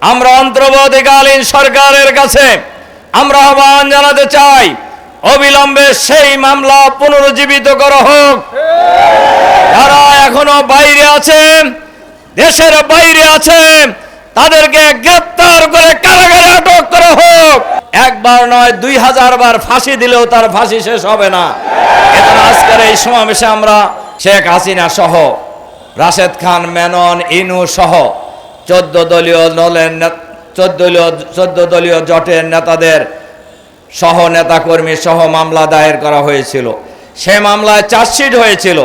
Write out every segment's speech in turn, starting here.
আমরা অন্তর্বর্তীকালীন সরকারের কাছে আমরা আহ্বান জানাতে চাই, অবিলম্বে সেই মামলা পুনরুজ্জীবিত করা হোক। যারা এখনো বাইরে আছে, দেশের বাইরে আছে, তাদেরকে গ্রেফতার করে কারাগারে আটক করা হোক। একবার নয় 2000 বার ফাঁসি দিলেও তার ফাঁসি শেষ হবে না। এজন্য আজকের এই সমাবেশে আমরা শেখ হাসিনা সহ, রাশেদ খান মেনন, ইনু সহ 14 দলীয় জোটের নেতাদের সহ নেতাকর্মী সহ মামলা দায়ের করা হয়েছিল। সে মামলায় চার্জশিট হয়েছিল।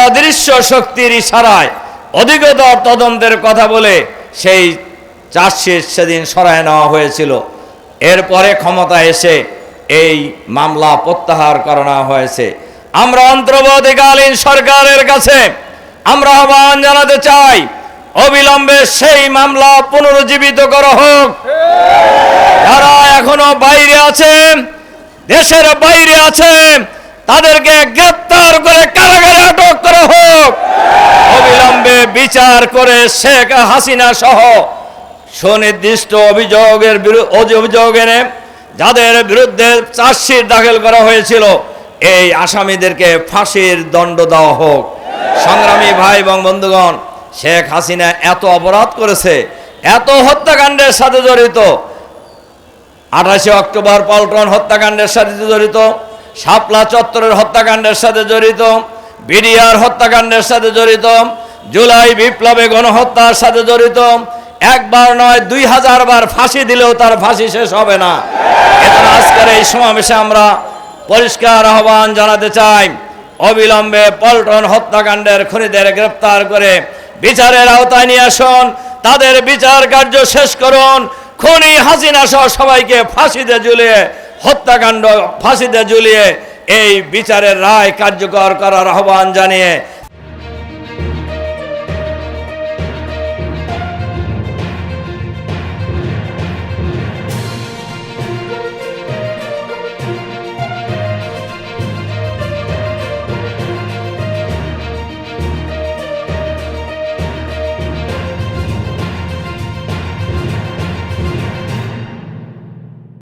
অদৃশ্য শক্তির ইশারায় অধিকতর তদন্তের কথা বলে সেই চার্জশিট সেদিন সরায় নেওয়া হয়েছিল। এরপরে ক্ষমতা এসে এই মামলা প্রত্যাহার করা হয়েছে। আমরা অন্তর্বর্তীকালীন সরকারের কাছে আমরা আহ্বান জানাতে চাই, অবিলম্বে সেই মামলা পুনরুজ্জীবিত করা হোক। যারা এখনো বাইরে আছে, দেশের বাইরে আছে, তাদেরকে গ্রেফতার করে কারাগারে আটক করা হোক। অবিলম্বে বিচার করে শেখ হাসিনা সহ সুনির্দিষ্ট অভিযোগের যাদের বিরুদ্ধে চার্জশিট দাখিল করা হয়েছিল, এই আসামিদেরকে ফাঁসির দণ্ড দেওয়া হোক। সংগ্রামী ভাই এবং বন্ধুগণ, শেখ হাসিনা এত অপরাধ করেছে, এত হত্যাকাণ্ডের সাথে জড়িত, 28 অক্টোবর পল্টন হত্যাকাণ্ডের সাথে জড়িত, শাপলা চত্বরের হত্যাকাণ্ডের সাথে জড়িত, বিডিআর হত্যাকাণ্ডের সাথে জড়িত, জুলাই বিপ্লবে গণহত্যার সাথে জড়িত। একবার নয় 2000 বার ফাঁসি দিলেও তার ফাঁসি শেষ হবে না। এজন্য আজকের এই সমাবেশে আমরা পরিষ্কার আহ্বান জানাতে চাই, অবিলম্বে পল্টন হত্যাকাণ্ডের খুনিদের গ্রেফতার করে বিচারের আওতায় নিয়ে আসুন। তাদের বিচার কার্য শেষ করুন। খুনি হাসিনা সহ সবাইকে ফাঁসিতে ঝুলিয়ে, হত্যাকাণ্ড ফাঁসিতে ঝুলিয়ে এই বিচারের রায় কার্যকর করার আহ্বান জানিয়ে